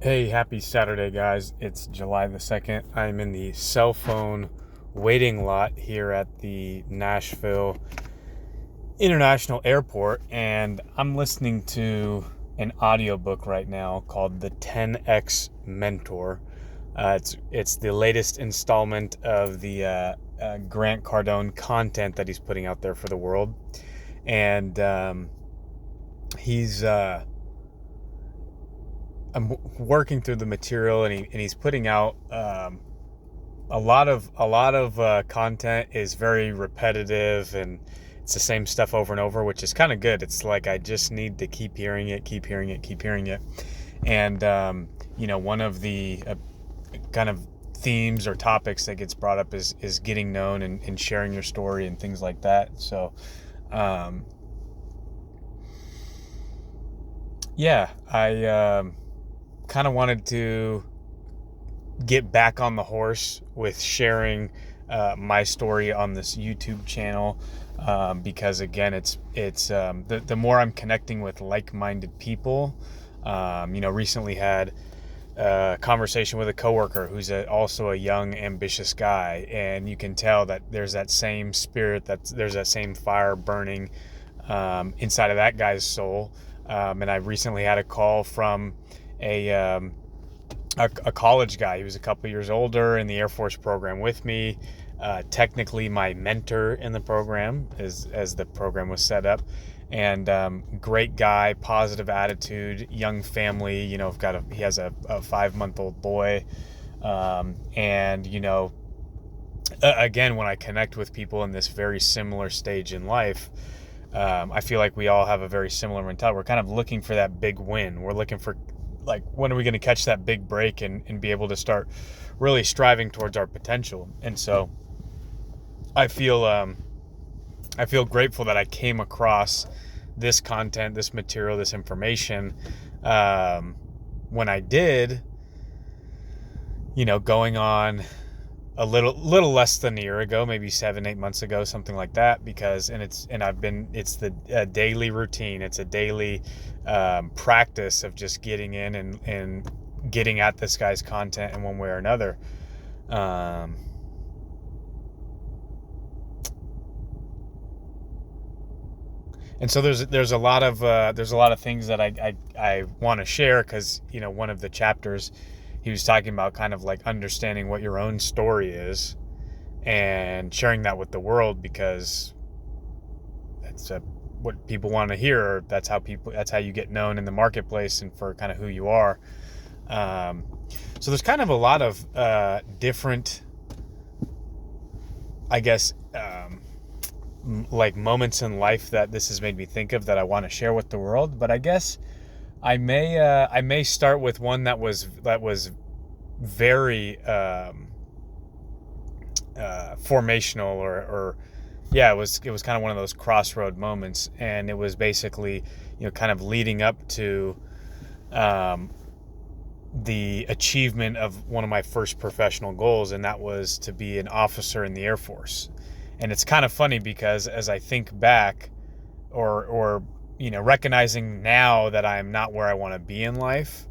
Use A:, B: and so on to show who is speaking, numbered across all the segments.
A: Hey, happy Saturday, guys. It's July the 2nd. I'm in the cell phone waiting lot here at the Nashville International Airport, and I'm listening to an audiobook right now called The 10X Mentor. It's the latest installment of the Grant Cardone content that he's putting out there for the world. And he's I'm working through the material, and he's putting out a lot of content is very repetitive, and it's the same stuff over and over, which is kind of good. It's like I just need to keep hearing it, keep hearing it, keep hearing it. And one of the kind of themes or topics that gets brought up is getting known and sharing your story and things like that. So I kind of wanted to get back on the horse with sharing my story on this YouTube channel, because again, it's the more I'm connecting with like-minded people. Recently had a conversation with a coworker who's also a young, ambitious guy, and you can tell that there's that same spirit, that there's that same fire burning inside of that guy's soul. And I recently had a call from a college guy. He was a couple years older in the Air Force program with me. Technically my mentor in the program, as the program was set up. And great guy, positive attitude, young family. He has a 5-month-old boy. Again, when I connect with people in this very similar stage in life, I feel like we all have a very similar mentality. We're kind of looking for that big win. We're looking for, like, when are we going to catch that big break and be able to start really striving towards our potential. And so I feel grateful that I came across this content, this material, this information when I did, going on a little less than a year ago, maybe 7-8 months ago, something like that, because it's the daily routine. It's a daily practice of just getting in and getting at this guy's content in one way or another. And so there's a lot of things that I want to share, because one of the chapters he was talking about kind of like understanding what your own story is and sharing that with the world, because that's what people want to hear. That's how you get known in the marketplace and for kind of who you are. So there's kind of a lot of different, I guess, like moments in life that this has made me think of that I want to share with the world. But I guess I may start with one that was very formational, or it was kind of one of those crossroad moments, and it was basically kind of leading up to the achievement of one of my first professional goals, and that was to be an officer in the Air Force. And it's kind of funny, because as I think back, or recognizing now that I'm not where I want to be in life,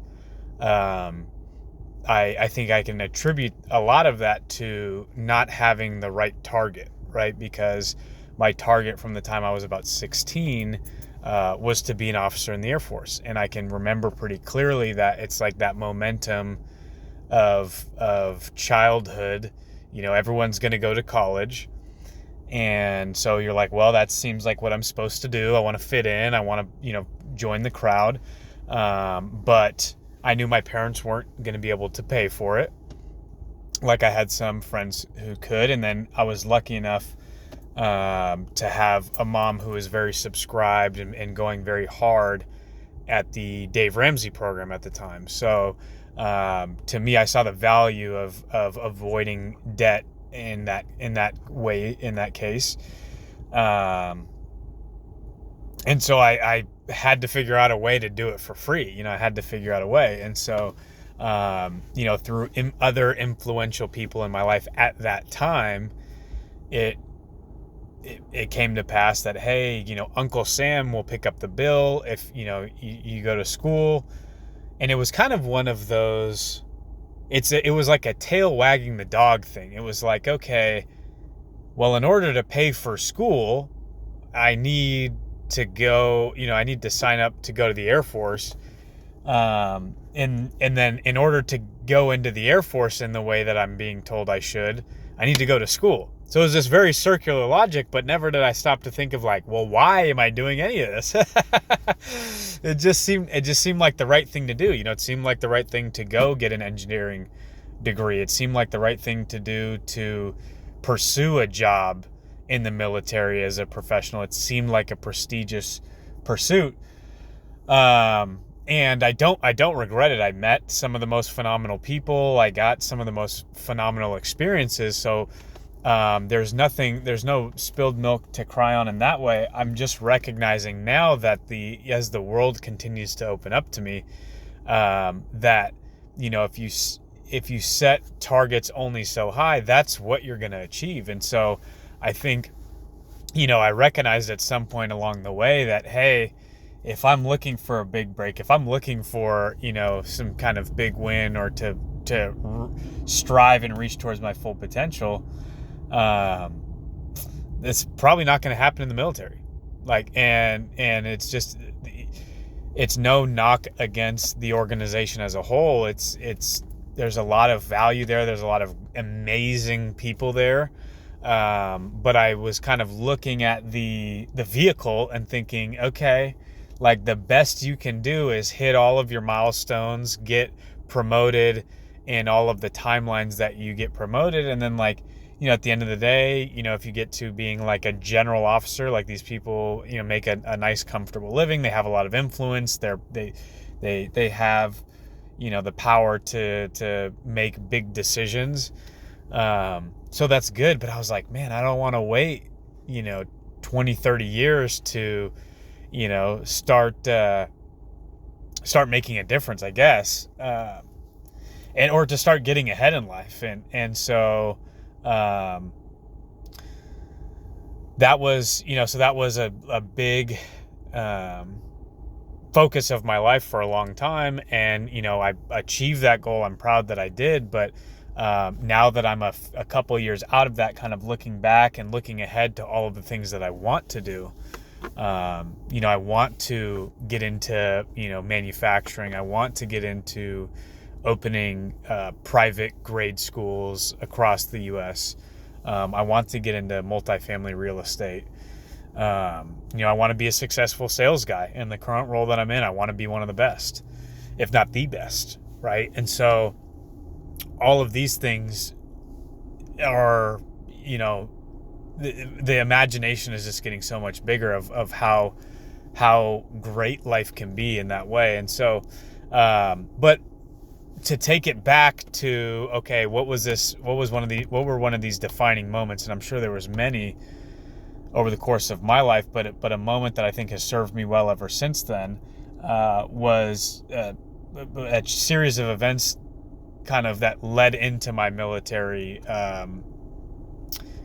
A: I think I can attribute a lot of that to not having the right target, right? Because my target from the time I was about 16 was to be an officer in the Air Force. And I can remember pretty clearly that it's like that momentum of childhood. Everyone's going to go to college. And so you're like, well, that seems like what I'm supposed to do. I want to fit in. I want to, join the crowd. But I knew my parents weren't going to be able to pay for it. Like, I had some friends who could. And then I was lucky enough to have a mom who was very subscribed and going very hard at the Dave Ramsey program at the time. So to me, I saw the value of avoiding debt in that way, in that case. And so I had to figure out a way to do it for free. I had to figure out a way. And so, through other influential people in my life at that time, it came to pass that, hey, Uncle Sam will pick up the bill if, you go to school. And it was kind of one of those, it was like a tail wagging the dog thing. It was like, okay, well, in order to pay for school, I need to go, I need to sign up to go to the Air Force. And then in order to go into the Air Force in the way that I'm being told I should, I need to go to school. So it was this very circular logic, but never did I stop to think of like, well, why am I doing any of this? It just seemed like the right thing to do. It seemed like the right thing to go get an engineering degree. It seemed like the right thing to do to pursue a job in the military as a professional. It seemed like a prestigious pursuit. And I don't regret it. I met some of the most phenomenal people. I got some of the most phenomenal experiences. So there's no spilled milk to cry on in that way. I'm just recognizing now that as the world continues to open up to me, that if you set targets only so high, that's what you're going to achieve. And so I think, I recognized at some point along the way that, hey, if I'm looking for a big break, if I'm looking for, some kind of big win or to strive and reach towards my full potential, it's probably not going to happen in the military. And it's no knock against the organization as a whole. There's a lot of value there. There's a lot of amazing people there. But I was kind of looking at the vehicle and thinking, okay, like the best you can do is hit all of your milestones, get promoted in all of the timelines that you get promoted. And then at the end of the day, if you get to being like a general officer, like these people, make a nice, comfortable living. They have a lot of influence. They have, the power to make big decisions. So that's good. But I was like, man, I don't want to wait, 20, 30 years to, start making a difference, I guess. Or to start getting ahead in life. And so, that was a big, focus of my life for a long time. And, I achieved that goal. I'm proud that I did, but, now that I'm a couple years out of that, kind of looking back and looking ahead to all of the things that I want to do, I want to get into, manufacturing. I want to get into opening private grade schools across the U.S. I want to get into multifamily real estate. I want to be a successful sales guy. In the current role that I'm in, I want to be one of the best, if not the best, right? And so all of these things are, the imagination is just getting so much bigger of how great life can be in that way. And so, but to take it back to, okay, what were one of these defining moments? And I'm sure there was many over the course of my life, but a moment that I think has served me well ever since then, was a series of events kind of that led into my military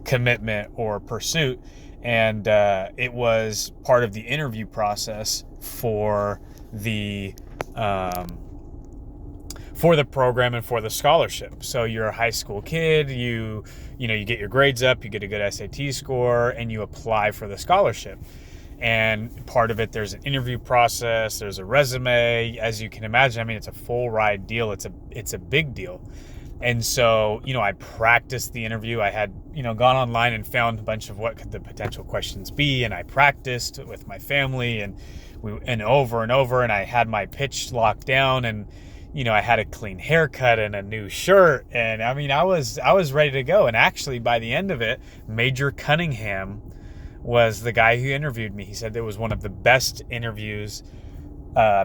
A: commitment or pursuit. And it was part of the interview process for the program and for the scholarship. So you're a high school kid, you get your grades up, you get a good SAT score, and you apply for the scholarship. And part of it, there's an interview process, there's a resume. As you can imagine, I mean, it's a full ride deal. It's a big deal. And so, I practiced the interview. I had, gone online and found a bunch of what could the potential questions be. And I practiced with my family and over and over. And I had my pitch locked down, and, I had a clean haircut and a new shirt. And I mean, I was ready to go. And actually, by the end of it, Major Cunningham was the guy who interviewed me. He said it was one of the best interviews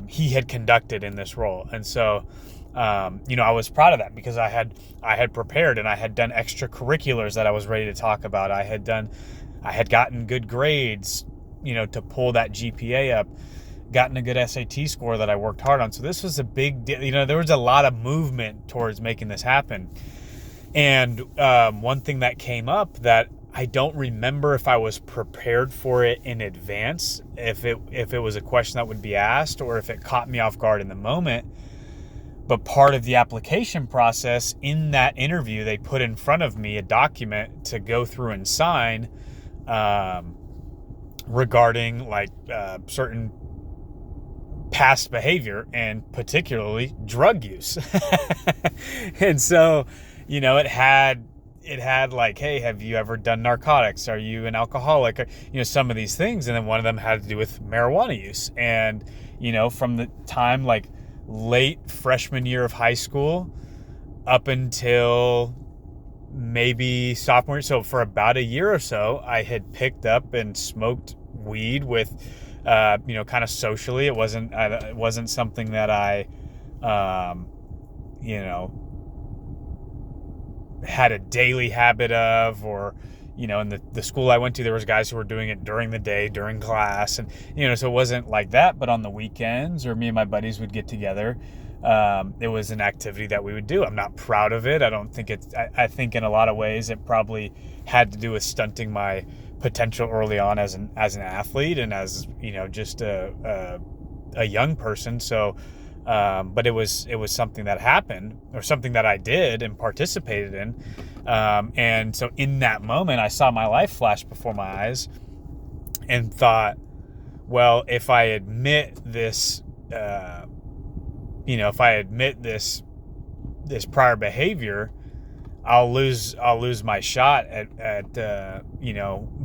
A: he had conducted in this role. And so, I was proud of that because I had prepared and I had done extracurriculars that I was ready to talk about. I had gotten good grades, to pull that GPA up, gotten a good SAT score that I worked hard on. So this was a big deal. There was a lot of movement towards making this happen. And one thing that came up that I don't remember if I was prepared for it in advance, if it was a question that would be asked or if it caught me off guard in the moment. But part of the application process, in that interview, they put in front of me a document to go through and sign regarding like certain past behavior, and particularly drug use. And so, it had like, hey, have you ever done narcotics? Are you an alcoholic? Some of these things. And then one of them had to do with marijuana use. And, from the time like late freshman year of high school up until maybe sophomore. So for about a year or so, I had picked up and smoked weed with, kind of socially. It wasn't something that I, had a daily habit of, or, in the school I went to, there was guys who were doing it during the day, during class. And, so it wasn't like that, but on the weekends, or me and my buddies would get together. It was an activity that we would do. I'm not proud of it. I don't think I think in a lot of ways it probably had to do with stunting my potential early on as an athlete, and as, just a young person. So, but it was something that happened, or something that I did and participated in. And so in that moment, I saw my life flash before my eyes and thought, well, if I admit this, this prior behavior, I'll lose my shot at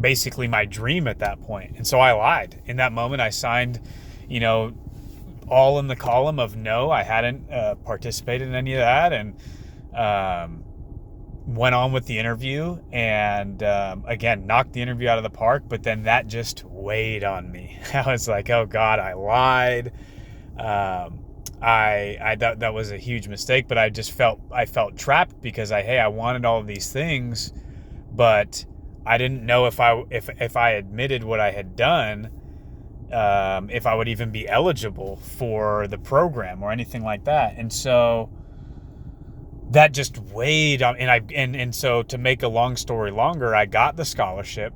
A: basically my dream at that point. And so I lied. In that moment, I signed, all in the column of no, I hadn't participated in any of that, and went on with the interview, and again, knocked the interview out of the park. But then that just weighed on me. I was like, oh God, I lied. I thought that was a huge mistake, but I felt trapped, because I wanted all of these things, but I didn't know if I admitted what I had done, if I would even be eligible for the program or anything like that. And so that just weighed on, and so, to make a long story longer, I got the scholarship.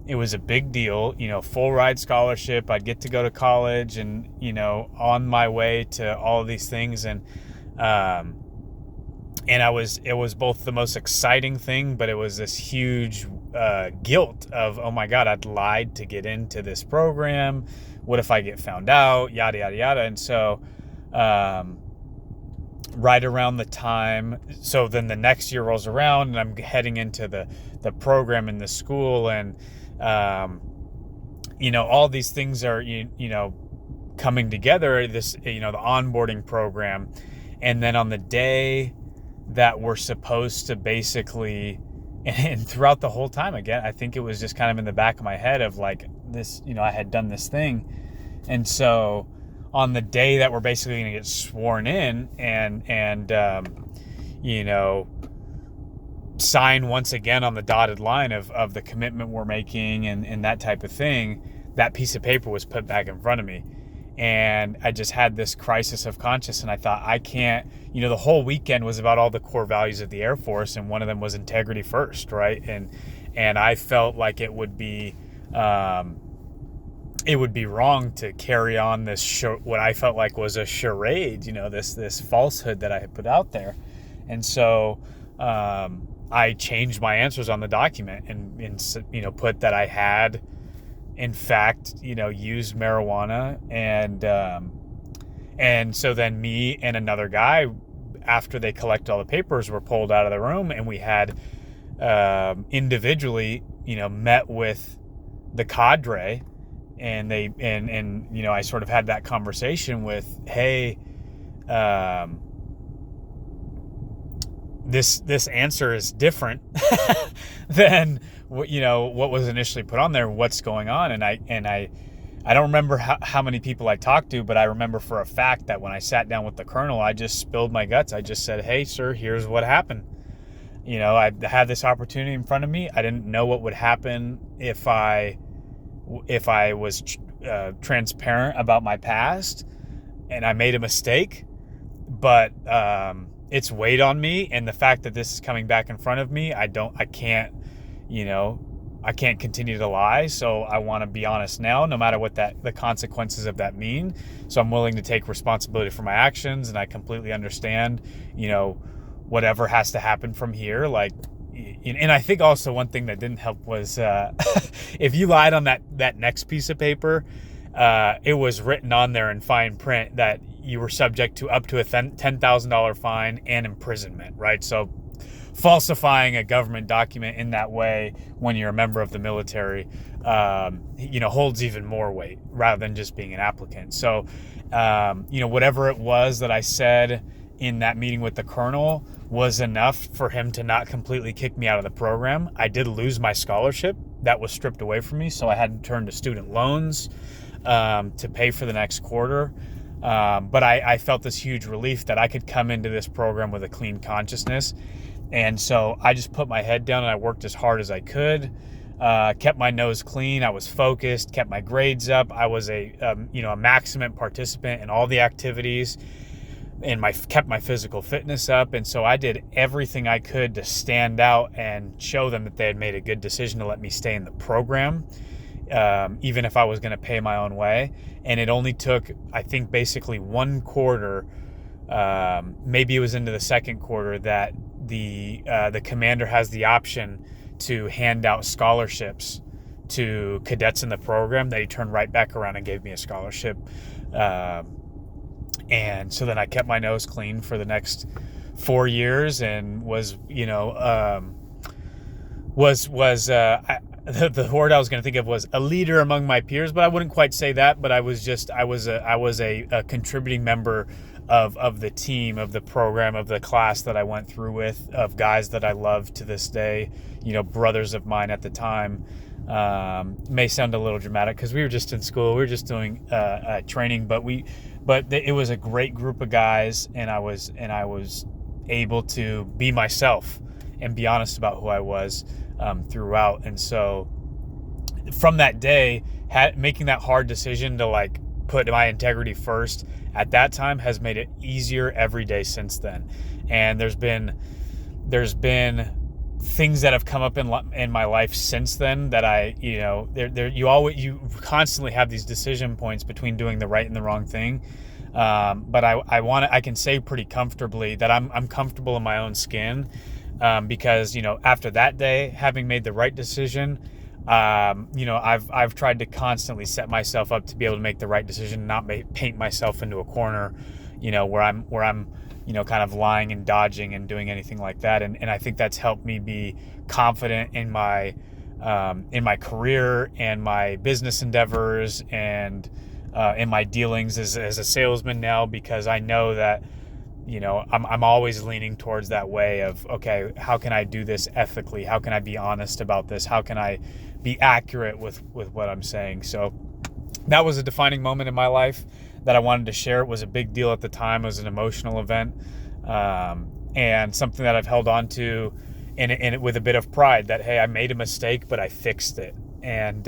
A: It was a big deal, full ride scholarship. I'd get to go to college, and, on my way to all of these things. And it was both the most exciting thing, but it was this huge guilt of, oh my God, I'd lied to get into this program. What if I get found out? Yada, yada, yada. And so, right around the time, so then the next year rolls around, and I'm heading into the program in the school, and all these things are, coming together, this, the onboarding program. And then on the day that we're supposed to basically, and throughout the whole time, again, I think it was just kind of in the back of my head of like this, I had done this thing. And so on the day that we're basically going to get sworn in and sign once again on the dotted line of the commitment we're making and that type of thing, that piece of paper was put back in front of me. And I just had this crisis of conscience, and I thought, I can't, the whole weekend was about all the core values of the Air Force, and one of them was integrity first, right? And I felt like it would be wrong to carry on this what I felt like was a charade, this falsehood that I had put out there. And so I changed my answers on the document and put that I had, in fact, used marijuana. And so then me and another guy, after they collected all the papers, were pulled out of the room, and we had individually, met with the cadre, and I sort of had that conversation with, hey, this answer is different than what was initially put on there. What's going on? And I don't remember how many people I talked to, but I remember for a fact that when I sat down with the colonel, I just spilled my guts. I just said, hey, sir, here's what happened. I had this opportunity in front of me. I didn't know what would happen if I was transparent about my past, and I made a mistake, but it's weighed on me. And the fact that this is coming back in front of me, I I can't continue to lie. So I want to be honest now, no matter what the consequences of that mean. So I'm willing to take responsibility for my actions, and I completely understand, whatever has to happen from here. Like, and I think also one thing that didn't help was if you lied on that next piece of paper, it was written on there in fine print that you were subject to up to a $10,000 fine and imprisonment, right? So falsifying a government document in that way when you're a member of the military, holds even more weight rather than just being an applicant. So, whatever it was that I said in that meeting with the colonel was enough for him to not completely kick me out of the program. I did lose my scholarship. That was stripped away from me. So I had to turn to student loans to pay for the next quarter. But I felt this huge relief that I could come into this program with a clean consciousness. And so I just put my head down and I worked as hard as I could, kept my nose clean. I was focused, kept my grades up. I was a maximum participant in all the activities, and kept my physical fitness up. And so I did everything I could to stand out and show them that they had made a good decision to let me stay in the program, even if I was going to pay my own way. And it only took, I think, basically one quarter, maybe it was into the second quarter, that the commander has the option to hand out scholarships to cadets in the program, that he turned right back around and gave me a scholarship. And so then I kept my nose clean for the next 4 years and was, the word I was going to think of was a leader among my peers, but I wouldn't quite say that. But I was a contributing member of the team, of the program, of the class that I went through with, of guys that I love to this day, brothers of mine at the time. May sound a little dramatic because we were just in school, we were just doing training, but it was a great group of guys, and I was able to be myself and be honest about who I was throughout. And so from that day, making that hard decision to put my integrity first at that time has made it easier every day since then. And there's been things that have come up in my life since then that you constantly have these decision points between doing the right and the wrong thing. But I can say pretty comfortably that I'm comfortable in my own skin, because after that day, having made the right decision, I've tried to constantly set myself up to be able to make the right decision, not paint myself into a corner, where I'm kind of lying and dodging and doing anything like that. And I think that's helped me be confident in my career and my business endeavors and in my dealings as a salesman now, because I know that, I'm always leaning towards that way of, okay, how can I do this ethically? How can I be honest about this? How can I be accurate with what I'm saying? So that was a defining moment in my life that I wanted to share. It was a big deal at the time. It was an emotional event, and something that I've held on to and with a bit of pride, that, hey, I made a mistake, but I fixed it. And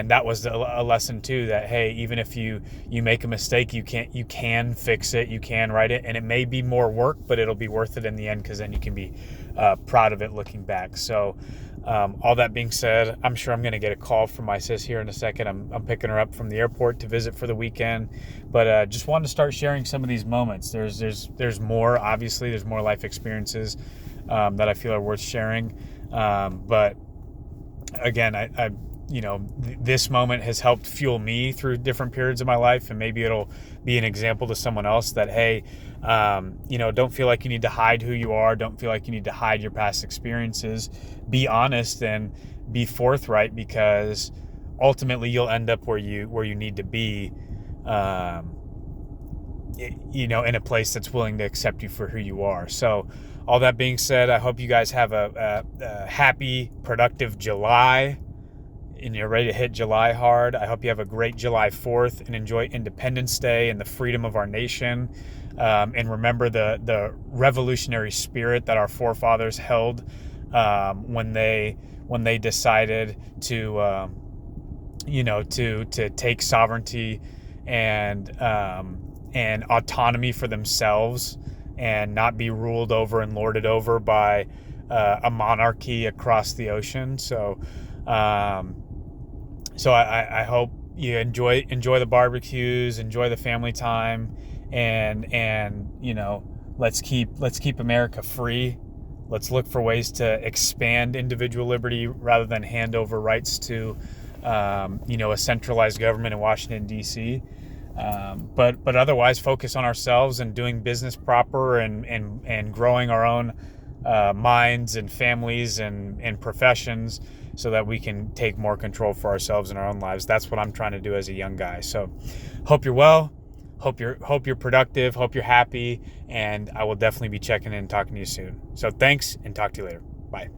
A: that was a lesson too, that, hey, even if you make a mistake, you can fix it, you can right it, and it may be more work, but it'll be worth it in the end, because then you can be proud of it looking back. So all that being said, I'm sure I'm going to get a call from my sis here in a second. I'm picking her up from the airport to visit for the weekend, but just wanted to start sharing some of these moments. There's more, obviously, there's more life experiences that I feel are worth sharing. But again, this moment has helped fuel me through different periods of my life, and maybe it'll be an example to someone else that, hey, don't feel like you need to hide who you are. Don't feel like you need to hide your past experiences. Be honest and be forthright, because ultimately you'll end up where you need to be, in a place that's willing to accept you for who you are. So all that being said, I hope you guys have a happy, productive July, and you're ready to hit July hard. I hope you have a great July 4th and enjoy Independence Day and the freedom of our nation. And remember the revolutionary spirit that our forefathers held when they decided to take sovereignty and autonomy for themselves, and not be ruled over and lorded over by a monarchy across the ocean. So I hope you enjoy the barbecues, enjoy the family time, and let's keep America free. Let's look for ways to expand individual liberty rather than hand over rights to a centralized government in Washington, D.C. But otherwise focus on ourselves and doing business proper and growing our own minds and families and professions so that we can take more control for ourselves in our own lives. That's what I'm trying to do as a young guy. So hope you're well, hope you're productive, hope you're happy, and I will definitely be checking in and talking to you soon. So thanks, and talk to you later. Bye.